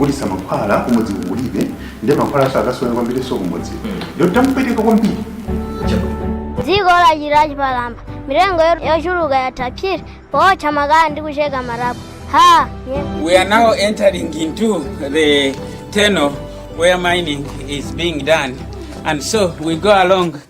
ogulisa amakwala umuzi ulibe nde makwala shagasonerwa mbere so umuzi yotampeleka kwa mbili zigola jiraji balamba mirengo yoshuluga yatapiri pocha magandi kushega marabu ha. We are now entering into the tunnel where mining is being done, and so we go along.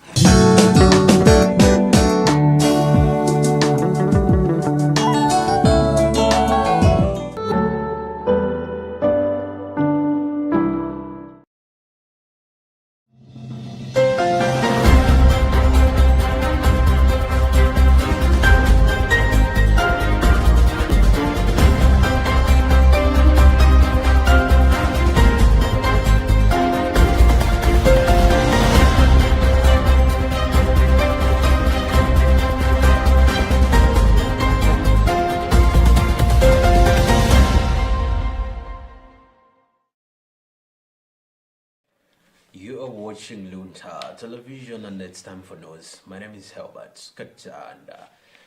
You are watching Luntha television and it's time for news. My name is Helbert and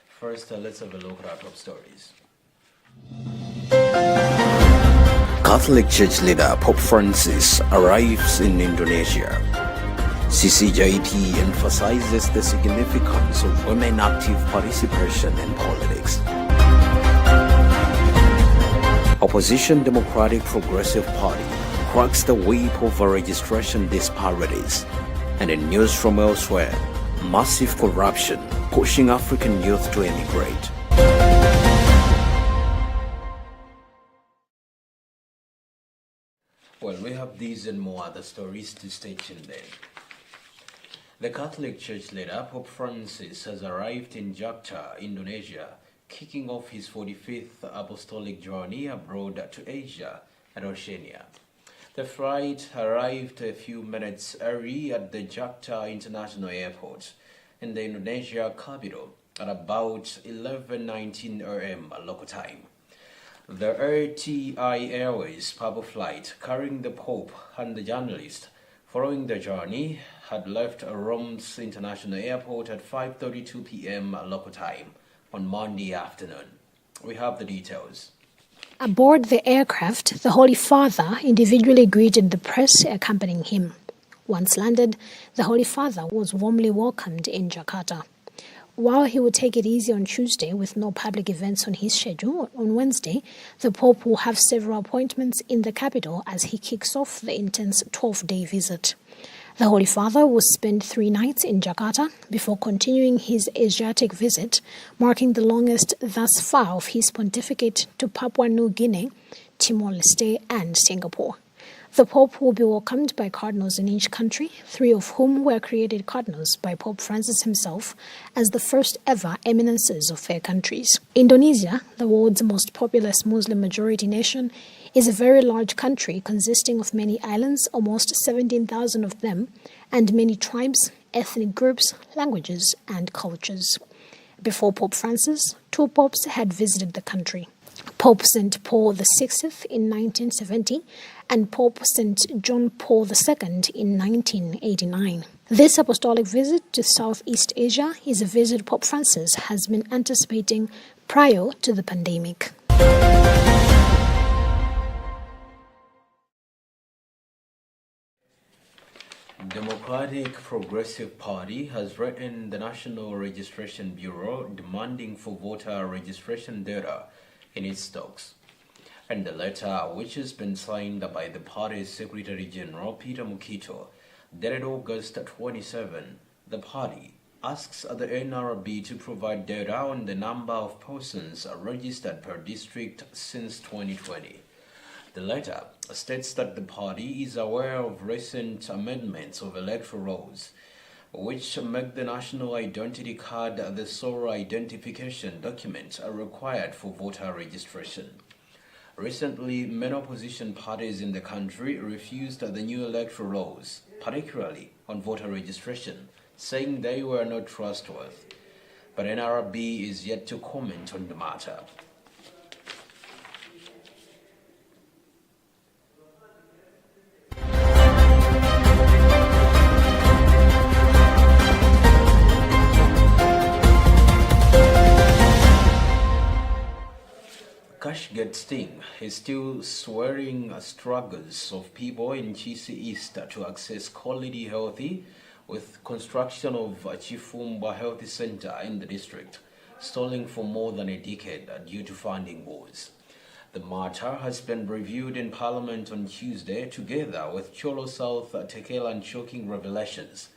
first let's have a look at our top stories. Catholic Church leader Pope Francis arrives in Indonesia. CCJP emphasizes the significance of women active participation in politics. Opposition Democratic Progressive Party cracks the whip over registration disparities. And in news from elsewhere, massive corruption pushing African youth to emigrate. Well, we have these and more other stories to stay tuned in. The Catholic Church leader Pope Francis has arrived in Jakarta, Indonesia, kicking off his 45th apostolic journey abroad to Asia and Oceania. The flight arrived a few minutes early at the Jakarta International Airport in the Indonesia capital at about 11:19 a.m. local time. The RTI Airways Pablo flight carrying the Pope and the journalist following the journey had left Rome's International Airport at 5:32 p.m. local time on Monday afternoon. We have the details. Aboard the aircraft, the Holy Father individually greeted the press accompanying him. Once landed, the Holy Father was warmly welcomed in Jakarta. While he would take it easy on Tuesday with no public events on his schedule, on Wednesday, the Pope will have several appointments in the capital as he kicks off the intense 12-day visit. The Holy Father will spend 3 nights in Jakarta before continuing his Asiatic visit, marking the longest thus far of his pontificate to Papua New Guinea, Timor-Leste, and Singapore. The Pope will be welcomed by cardinals in each country, 3 of whom were created cardinals by Pope Francis himself as the first ever eminences of their countries. Indonesia, the world's most populous Muslim-majority nation, is a very large country consisting of many islands, almost 17,000 of them, and many tribes, ethnic groups, languages, and cultures. Before Pope Francis, 2 popes had visited the country. Pope St. Paul VI in 1970 and Pope St. John Paul II in 1989. This apostolic visit to Southeast Asia is a visit Pope Francis has been anticipating prior to the pandemic. Democratic Progressive Party has written the National Registration Bureau demanding for voter registration data in its stocks. And the letter, which has been signed by the party's Secretary General Peter Mukito, dated August 27, the party asks the NRB to provide data on the number of persons registered per district since 2020. The letter states that the party is aware of recent amendments of electoral laws, which make the national identity card the sole identification document required for voter registration. Recently, many opposition parties in the country refused the new electoral laws, particularly on voter registration, saying they were not trustworthy. But NRB is yet to comment on the matter. market sting is still swirling struggles of people in Newsi East to access quality healthy, with construction of Chifumba Health Center in the district stalling for more than a decade due to funding woes. The matter has been reviewed in Parliament on Tuesday, together with Cholo South Tekelan shocking revelations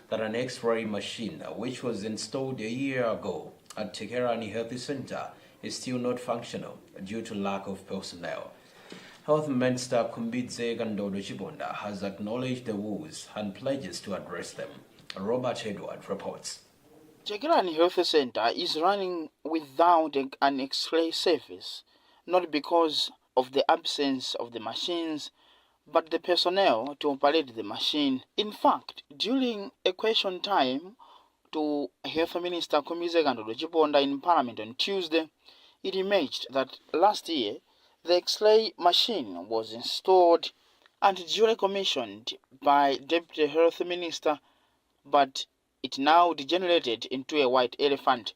that an X-ray machine, which was installed a year ago at Tekerani Health Center, is still not functional due to lack of personnel. Health Minister Kumbidze Gandodo Chibonda has acknowledged the woes and pledges to address them. Robert Edward reports. Tekerani Health Center is running without an X-ray service, not because of the absence of the machines, but the personnel to operate the machine. In fact, during a question time to Health Minister Kumbidze Gandodo Chibonda in Parliament on Tuesday, it emerged that last year the X-ray machine was installed and duly commissioned by Deputy Health Minister, but it now degenerated into a white elephant.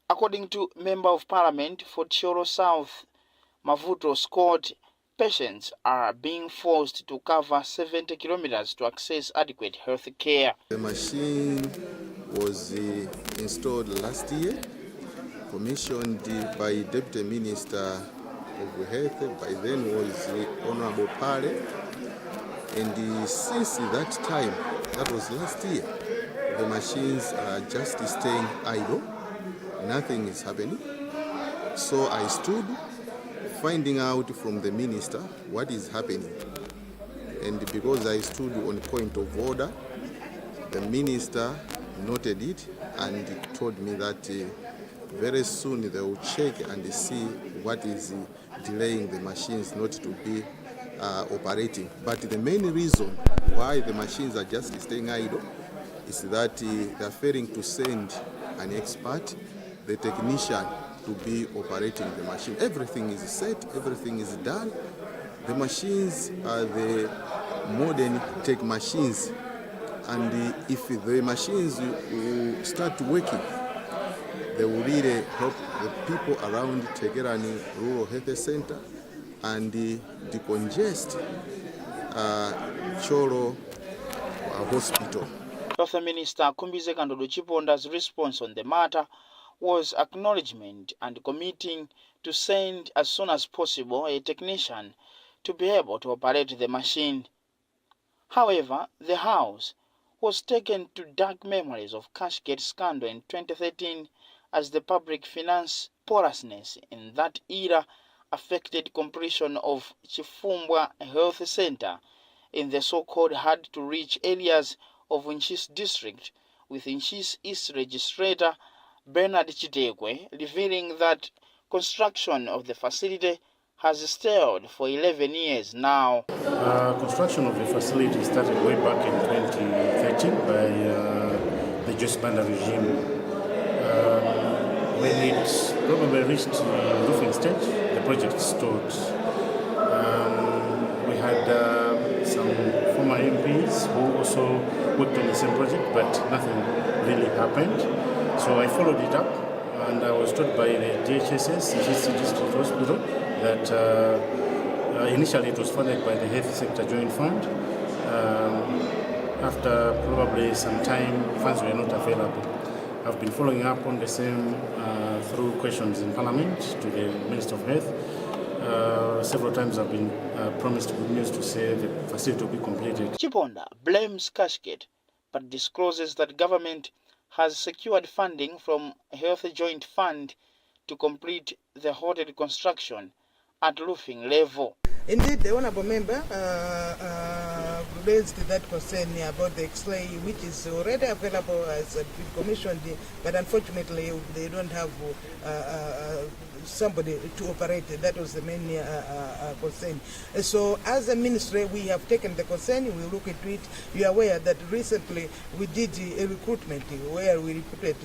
According to Member of Parliament for Cholo South, Mavuto Scott, patients are being forced to cover 70 kilometers to access adequate health care. The machine was installed last year, commissioned by Deputy Minister of Health, by then was Honorable Pale, and since that time, that was last year, the machines are just staying idle, nothing is happening. So I stood finding out from the minister what is happening, and because I stood on point of order, the minister noted it and told me that very soon they will check and see what is delaying the machines not to be operating. But the main reason why the machines are just staying idle is that they are failing to send an expert, the technician, to be operating the machine. Everything is set, everything is done. The machines are the modern tech machines, and if the machines will start working, they will really help the people around Tekerani Rural Health Center and decongest Cholo Hospital. Health Minister Kumbidze Gandodo Chibonda's response on the matter was acknowledgement and committing to send as soon as possible a technician to be able to operate the machine. However, the House was taken to dark memories of Cashgate scandal in 2013 as the public finance porousness in that era affected completion of Chifumba Health Center in the so-called hard-to-reach areas of Newsi district, with Newsi East Registrator Bernard Chitegwe revealing that construction of the facility has stalled for 11 years now. Construction of the facility started way back in 2013 by the Joyce Banda regime. When it probably reached roofing stage, the project stalled. We had some former MPs who also worked on the same project, but nothing really happened. So I followed it up, and I was told by the DHSS, Newsi District Hospital, that initially it was funded by the Health Sector Joint Fund. After probably some time, funds were not available. I've been following up on the same through questions in Parliament to the Minister of Health. Several times I've been promised good news to say the facility will be completed. Chibonda blames Cashgate, but discloses that government has secured funding from Health Joint Fund to complete the halted construction at roofing level. Indeed, the Honourable Member raised that concern about the X-ray, which is already available as commissioned, but unfortunately they don't have somebody to operate. That was the main concern. So as a ministry, we have taken the concern, we look into it. You are aware that recently we did a recruitment where we recruited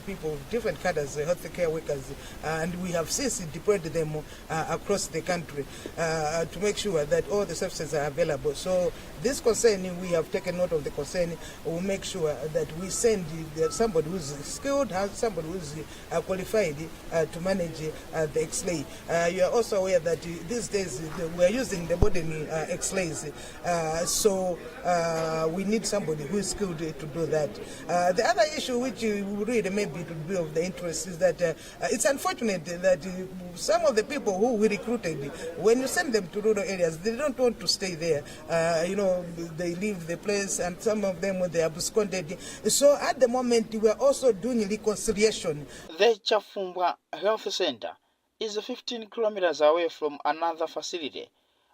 people of different cadres, healthcare workers, and we have since deployed them across the country to make sure that all the services are available. So this concern, we have taken note of the concern. We'll make sure that we send somebody who's skilled, somebody who's qualified to manage the X-ray. You are also aware that these days we are using the modern X-rays, so we need somebody who is skilled to do that. The other issue which really maybe to be of the interest is that it's unfortunate that some of the people who we recruited, when you send them to rural areas, they don't want to stay there. They leave the place, and some of them they are absconded. So at the moment we are also doing reconciliation. The Chafumbwa Health Center is 15 kilometers away from another facility,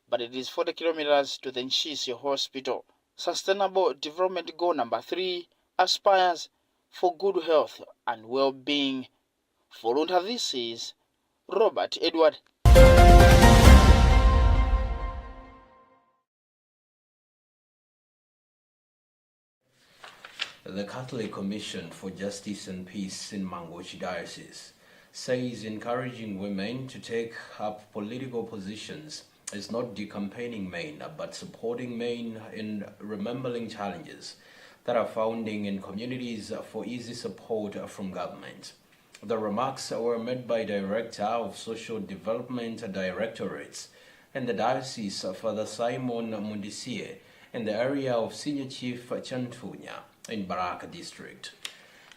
but it is 40 kilometers to the Newsi Hospital. Sustainable Development Goal number 3 aspires for good health and well-being. For Luntha, this is Robert Edward. The Catholic Commission for Justice and Peace in Mangochi Diocese says encouraging women to take up political positions is not decampaigning men, but supporting men in remembering challenges that are founding in communities for easy support from government. The remarks were made by Director of Social Development Directorates and the Diocese, Father Simon Mundisie, in the area of Senior Chief Chantunya in Baraka District.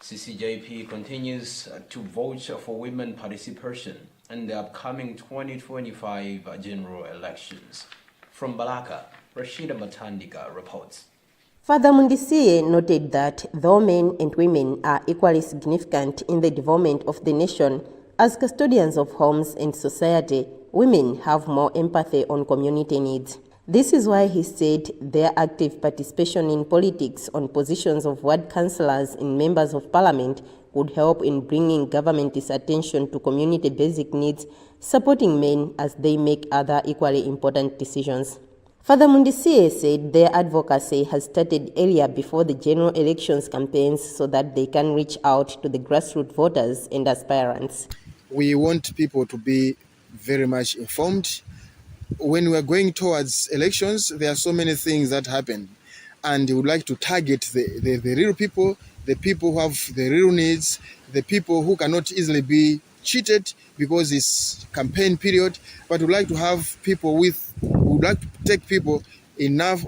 CCJP continues to vote for women participation in the upcoming 2025 general elections. From Baraka, Rashida Matandika reports. Father Mundisie noted that though men and women are equally significant in the development of the nation, as custodians of homes and society, women have more empathy on community needs. This is why he said their active participation in politics on positions of ward councillors and members of parliament would help in bringing government's attention to community basic needs, supporting men as they make other equally important decisions. Father Mundisie said their advocacy has started earlier before the general elections campaigns so that they can reach out to the grassroots voters and aspirants. We want people to be very much informed. When we are going towards elections, there are so many things that happen, and we would like to target the real people, the people who have the real needs, the people who cannot easily be cheated because it's campaign period, but we would like to have people we would like to take people enough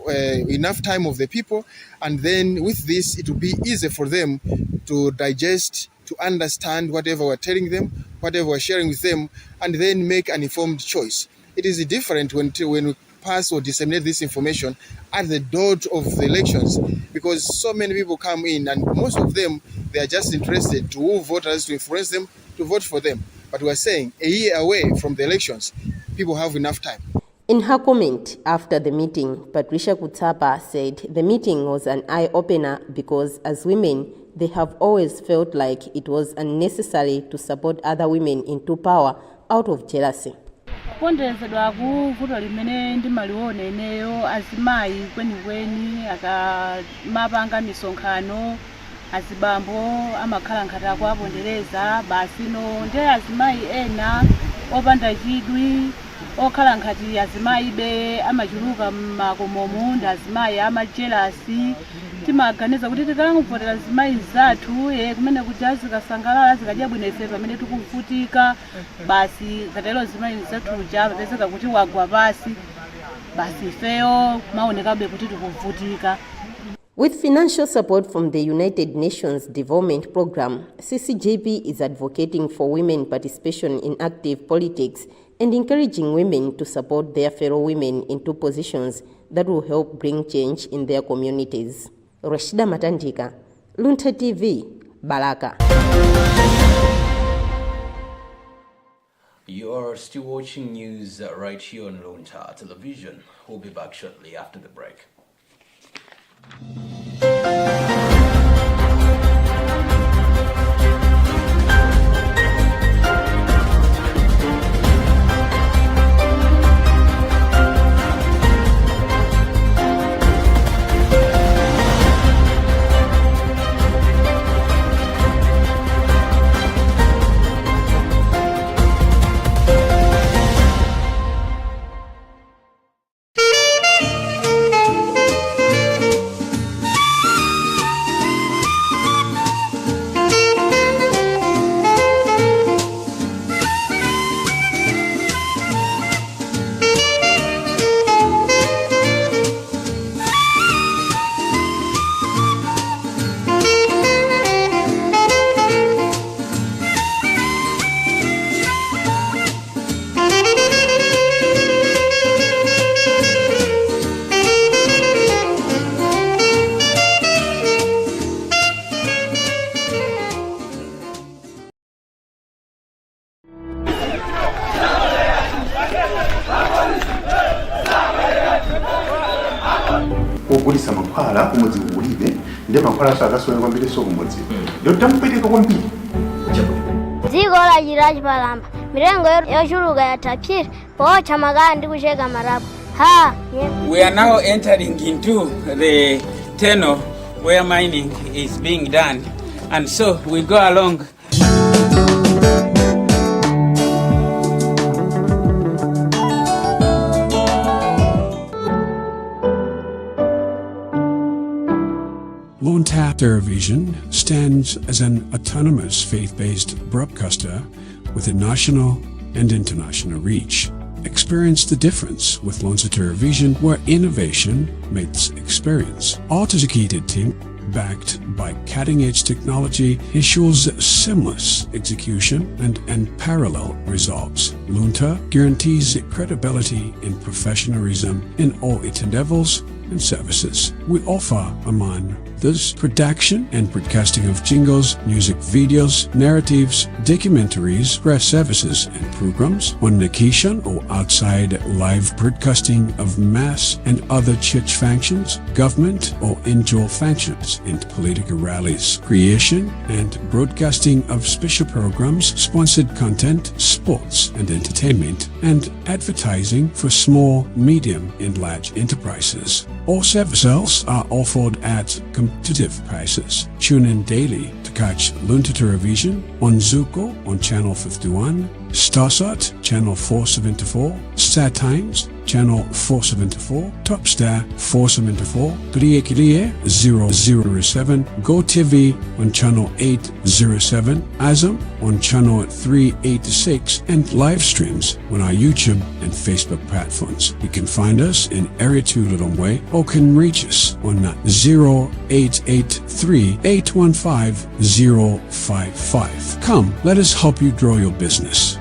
time of the people, and then with this it will be easy for them to digest, to understand whatever we're telling them, whatever we're sharing with them, and then make an informed choice. It is different when we pass or disseminate this information at the door of the elections, because so many people come in and most of them, they are just interested to woo voters, to influence them, to vote for them. But we are saying a year away from the elections, people have enough time. In her comment after the meeting, Patricia Kutsapa said the meeting was an eye-opener because as women, they have always felt like it was unnecessary to support other women into power out of jealousy. Kondezedwa kuvuto limene ndimaliona ineyo azimayi kwenikweni akamapanga misonkhano azibambo amakhala ngati akuwapondereza basino nde azimayi ena opanda chidwi okhala ngati azimayi be amachuluka makomomo ndi azimayi amajelasi timaganiza kuti tikalanguvotera azimayi zathu kumene kuti azikasangalala azikadya bwino ife pamene tikuvutika basi katero azimayi zathu pezeka kuti wagwa pasi basi ifeyo maonekabe kuti tikuvutika. With financial support from the United Nations Development Programme, CCJP is advocating for women participation in active politics and encouraging women to support their fellow women into positions that will help bring change in their communities. Rashida Matandika, Luntha TV, Baraka. You are still watching news right here on Luntha Television. We'll be back shortly after the break. akasala kumudzi ulibe ndi mankhwala akasowa kwambiri so kumudzi yotampereka kwambiri dziko lachita chipalamba mirengo yochuluka yatapira pocha makala ndi kucheka marapu. We are now entering into the tunnel where mining is being done, and so we go along. Luntha Television stands as an autonomous faith-based broadcaster with a national and international reach. Experience the difference with Luntha Television, where innovation meets experience. Our dedicated team, backed by cutting-edge technology, ensures seamless execution and unparalleled results. Luntha guarantees credibility and professionalism in all its endeavors and services. We offer, among this, production and broadcasting of jingles, music videos, narratives, documentaries, press services and programs on location or outside, live broadcasting of mass and other church functions, government or indoor functions, and political rallies, creation and broadcasting of special programs, sponsored content, sports and entertainment, and advertising for small, medium and large enterprises. All services are offered at competitive prices. Tune in daily to catch Luntha Television on Zuko on Channel 51, Starsat Channel 474, Star Times Channel 474, Topstar 474, Kriye 007, GoTV on Channel 807, Azam on Channel 386, and live streams on our YouTube and Facebook platforms. You can find us in Area 2 Lilongwe or can reach us on 0883 815 055. Come, let us help you grow your business.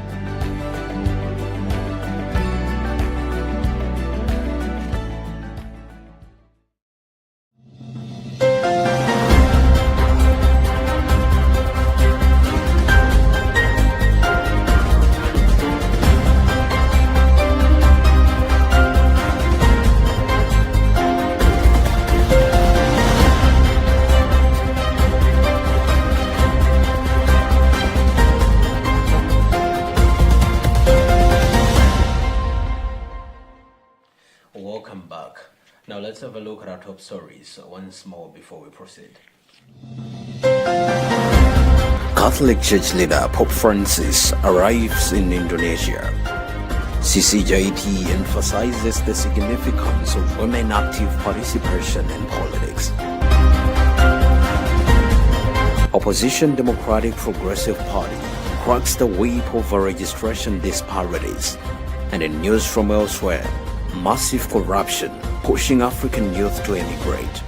Welcome back. Now let's have a look at our top stories once more before we proceed. Catholic Church leader Pope Francis arrives in Indonesia. CCJT emphasizes the significance of women active participation in politics. Opposition Democratic Progressive Party cracks the whip over registration disparities. And in news from elsewhere, massive corruption pushing African youth to emigrate.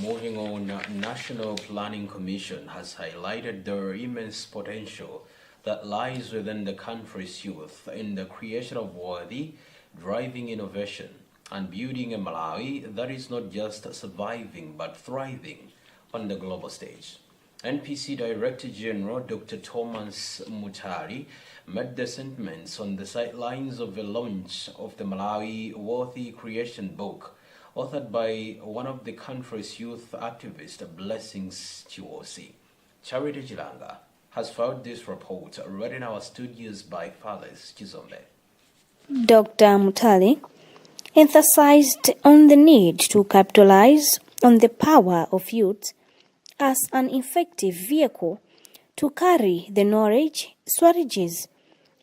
Moving on, National Planning Commission has highlighted the immense potential that lies within the country's youth in the creation of worthy, driving innovation and building a Malawi that is not just surviving but thriving on the global stage. NPC Director General Dr. Thomas Mutari made the sentiments on the sidelines of the launch of the Malawi Worthy Creation book, authored by one of the country's youth activists, Blessings Chiwosi. Charity Chilanga has filed this report, read in our studios by Fathers Chizombe. Dr. Mutari emphasized on the need to capitalize on the power of youth as an effective vehicle to carry the knowledge, strategies,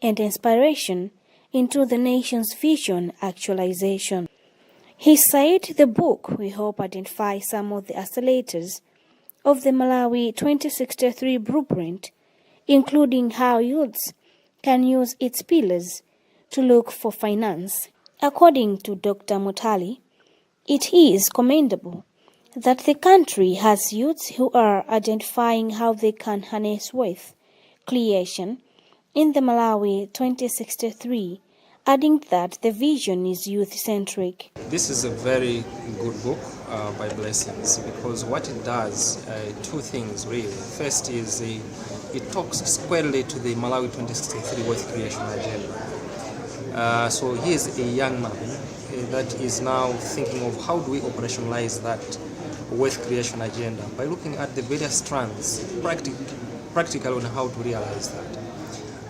and inspiration into the nation's vision actualization. He said the book will help identify some of the accelerators of the Malawi 2063 blueprint, including how youths can use its pillars to look for finance. According to Dr. Mutali, it is commendable that the country has youths who are identifying how they can harness wealth creation in the Malawi 2063, adding that the vision is youth-centric. This is a very good book by Blessings, because what it does, two things really. First is it talks squarely to the Malawi 2063 wealth creation agenda. So he is a young man that is now thinking of how do we operationalize that wealth creation agenda by looking at the various strands, practical on how to realize that.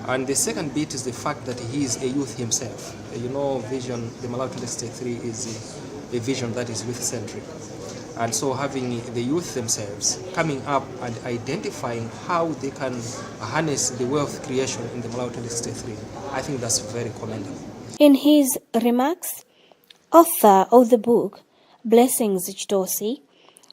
And the second bit is the fact that he is a youth himself. You know, vision, the Malawi 2063 is a vision that is youth-centric. And so having the youth themselves coming up and identifying how they can harness the wealth creation in the Malawi 2063, I think that's very commendable. In his remarks, author of the book, Blessings Chitosi,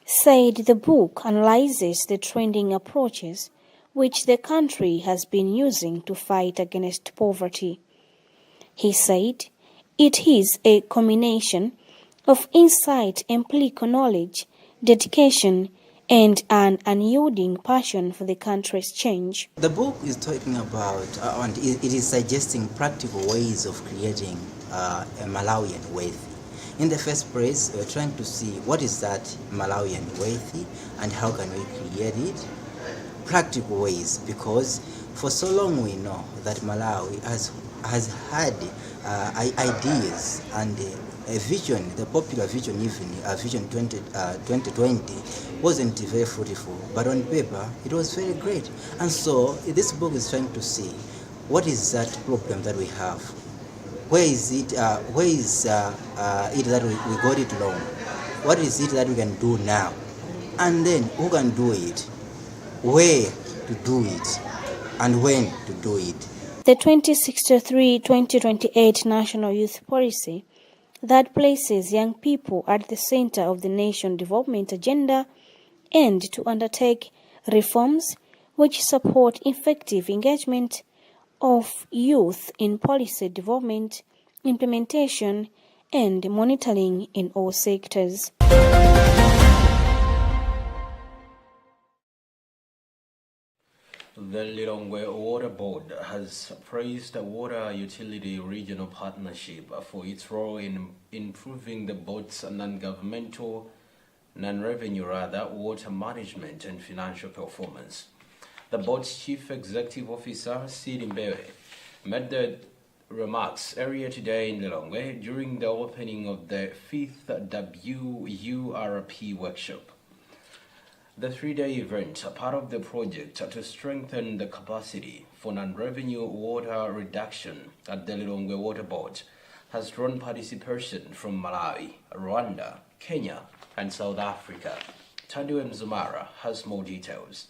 said the book analyzes the trending approaches which the country has been using to fight against poverty. He said it is a combination of insight, empirical knowledge, dedication, and an unyielding passion for the country's change. The book is talking about, and it is suggesting practical ways of creating a Malawian wealthy. In the first place, we're trying to see what is that Malawian wealthy and how can we create it. Practical ways, because for so long we know that Malawi has had ideas and a vision, the popular vision, even Vision 2020, wasn't very fruitful, but on paper it was very great. And so this book is trying to see what is that problem that we have. Where is it that we got it wrong? What is it that we can do now? And then who can do it? Where to do it? And when to do it? The 2063-2028 National Youth Policy that places young people at the center of the nation's development agenda and to undertake reforms which support effective engagement of youth in policy development, implementation, and monitoring in all sectors. The Lilongwe Water Board has praised the Water Utility Regional Partnership for its role in improving the board's non-revenue water management and financial performance. The board's Chief Executive Officer, Sidi Mbewe, made the remarks earlier today in Lilongwe during the opening of the 5th WURP workshop. The three-day event, a part of the project to strengthen the capacity for non-revenue water reduction at the Lilongwe Water Board, has drawn participation from Malawi, Rwanda, Kenya, and South Africa. Tandu Mzumara has more details.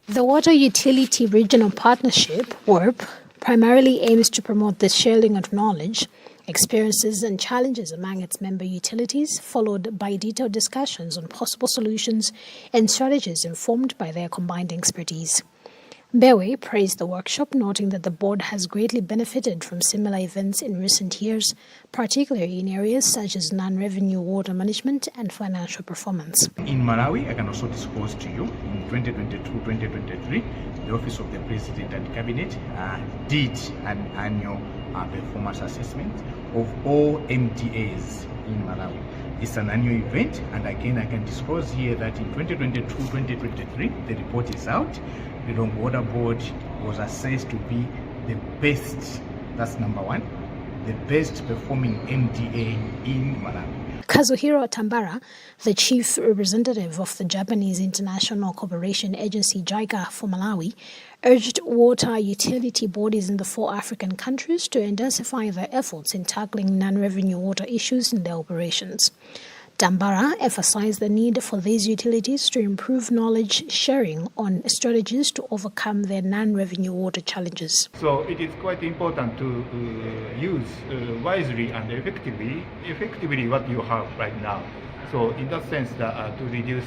The Water Utility Regional Partnership, WURP, primarily aims to promote the sharing of knowledge, experiences and challenges among its member utilities, followed by detailed discussions on possible solutions and strategies informed by their combined expertise. Mbewe praised the workshop, noting that the board has greatly benefited from similar events in recent years, particularly in areas such as non-revenue water management and financial performance. In Malawi, I can also disclose to you, in 2022-2023, the Office of the President and Cabinet did an annual performance assessment of all MDAs in Malawi. It's an annual event, and again I can disclose here that in 2022-2023, the report is out. The Lilongwe Water Board was assessed to be the best, that's number one, the best performing MDA in Malawi. Kazuhiro Tambara, the chief representative of the Japanese International Cooperation Agency JICA for Malawi, urged water utility bodies in the 4 African countries to intensify their efforts in tackling non-revenue water issues in their operations. Tambara emphasized the need for these utilities to improve knowledge sharing on strategies to overcome their non-revenue water challenges. So it is quite important to use wisely and effectively what you have right now. So in that sense, to reduce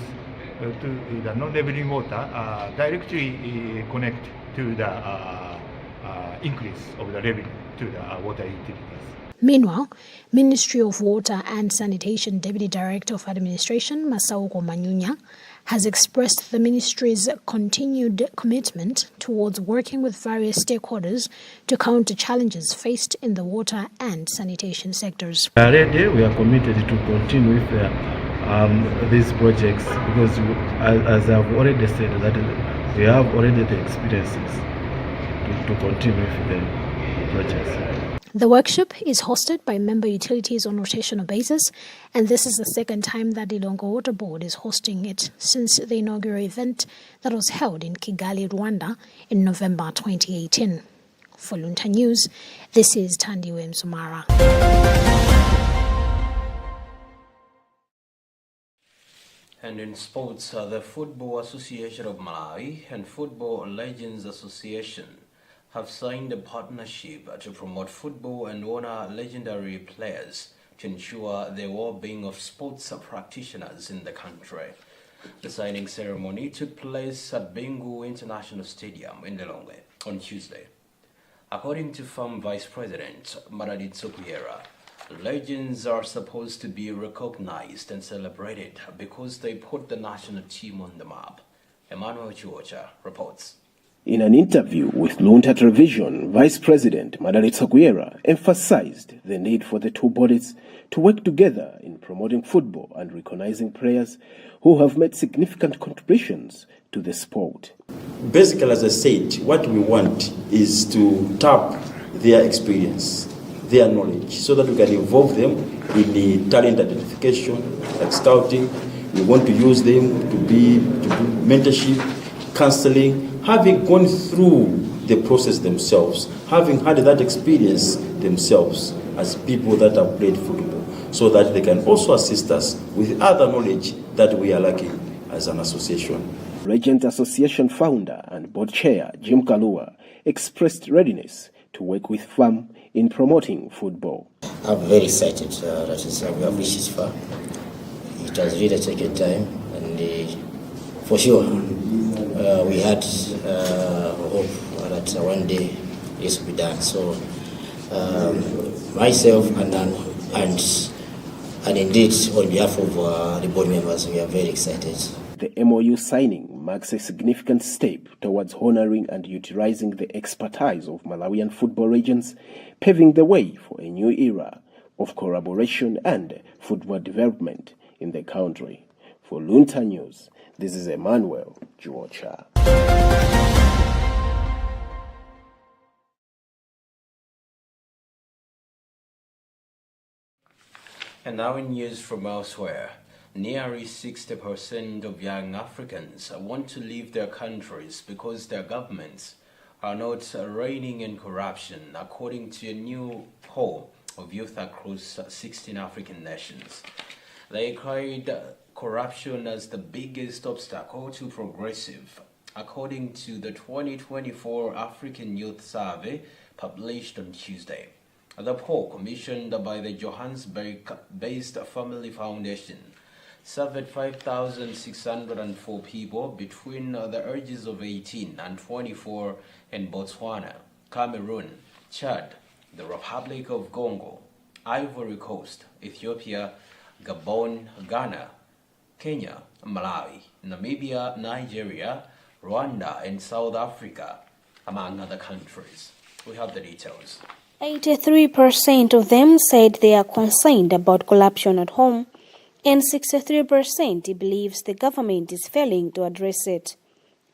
to the non-revenue water directly connect to the increase of the revenue to the water utilities. Meanwhile, Ministry of Water and Sanitation Deputy Director of Administration, Masauko Manyunya, has expressed the ministry's continued commitment towards working with various stakeholders to counter challenges faced in the water and sanitation sectors. Already, we are committed to continue with these projects because, as I've already said, that we have already the experiences to continue with the projects. The workshop is hosted by member utilities on rotational basis, and this is the second time that the Ilongo Water Board is hosting it since the inaugural event that was held in Kigali, Rwanda in November 2018. For Luntha News, this is Tandiwe Msumara. And in sports, the Football Association of Malawi and Football Legends Association have signed a partnership to promote football and honor legendary players to ensure the well-being of sports practitioners in the country. The signing ceremony took place at Bingu International Stadium in Lilongwe on Tuesday. According to FAM Vice President Maraditso Kuyera, legends are supposed to be recognized and celebrated because they put the national team on the map. Emmanuel Chuocha reports. In an interview with Luntha Television, Vice President Maraditso Kuyera emphasized the need for the two bodies to work together in promoting football and recognizing players who have made significant contributions to the sport. Basically, as I said, what we want is to tap their experience, their knowledge, so that we can involve them in the talent identification, like scouting. We want to use them to do mentorship, counseling, having gone through the process themselves, having had that experience themselves as people that have played football, so that they can also assist us with other knowledge that we are lacking as an association. Legends Association founder and board chair Jim Kalua expressed readiness to work with FAM in promoting football. I'm very excited that we have reached this far. It has really taken time, and for sure we had hope that one day this will be done. So myself and indeed on behalf of the board members, we are very excited. The MOU signing marks a significant step towards honoring and utilizing the expertise of Malawian football regions, paving the way for a new era of collaboration and football development in the country. For Luntha News, this is Emmanuel Juocha. And now in news from elsewhere. Nearly 60% of young Africans want to leave their countries because their governments are not reining in corruption, according to a new poll of youth across 16 African nations. They cried corruption as the biggest obstacle to progressive, according to the 2024 African Youth Survey published on Tuesday. The poll, commissioned by the Johannesburg-based Family Foundation, surveyed 5,604 people between the ages of 18 and 24 in Botswana, Cameroon, Chad, the Republic of Congo, Ivory Coast, Ethiopia, Gabon, Ghana, Kenya, Malawi, Namibia, Nigeria, Rwanda, and South Africa, among other countries. We have the details. 83% of them said they are concerned about corruption at home, and 63% believes the government is failing to address it.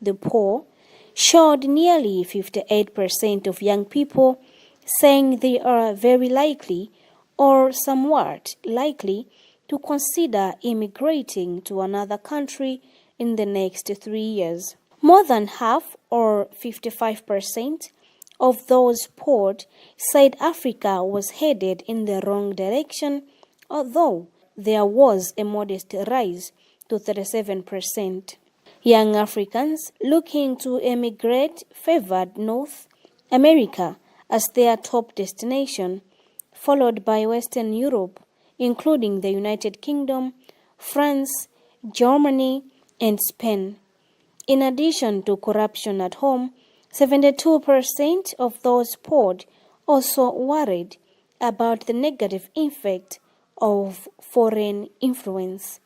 The poll showed nearly 58% of young people saying they are very likely or somewhat likely to consider immigrating to another country in the next 3 years. More than half, or 55%, of those polled said Africa was headed in the wrong direction, although there was a modest rise to 37%. Young Africans looking to emigrate favored North America as their top destination, followed by Western Europe, including the United Kingdom, France, Germany, and Spain. In addition to corruption at home, 72% of those polled also worried about the negative effect of foreign influence.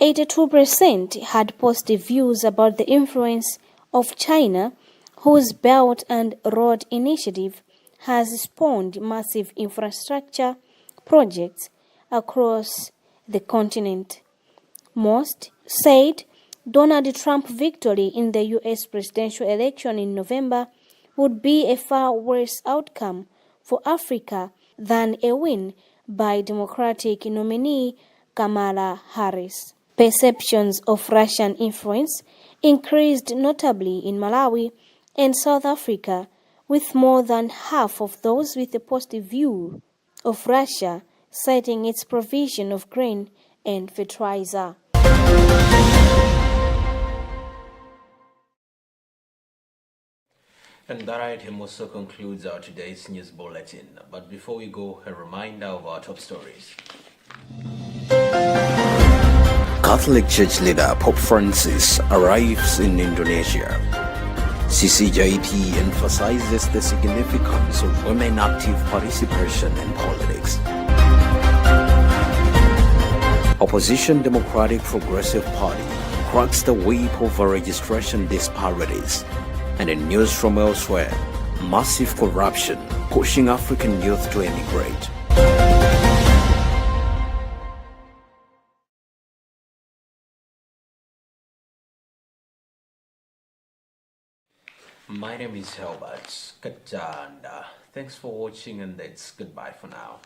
82% had positive views about the influence of China, whose Belt and Road Initiative has spawned massive infrastructure projects across the continent. Most said Donald Trump's victory in the U.S. presidential election in November would be a far worse outcome for Africa than a win by Democratic nominee Kamala Harris. Perceptions of Russian influence increased notably in Malawi and South Africa, with more than half of those with a positive view of Russia citing its provision of grain and fertilizer. And that item also concludes our today's news bulletin. But before we go, a reminder of our top stories. Catholic Church leader Pope Francis arrives in Indonesia. CCJP emphasizes the significance of women active participation in politics. Opposition Democratic Progressive Party cracks the whip over registration disparities. And in news from elsewhere, massive corruption pushing African youth to emigrate. My name is Helbert Kachanda. Thanks for watching, and that's goodbye for now.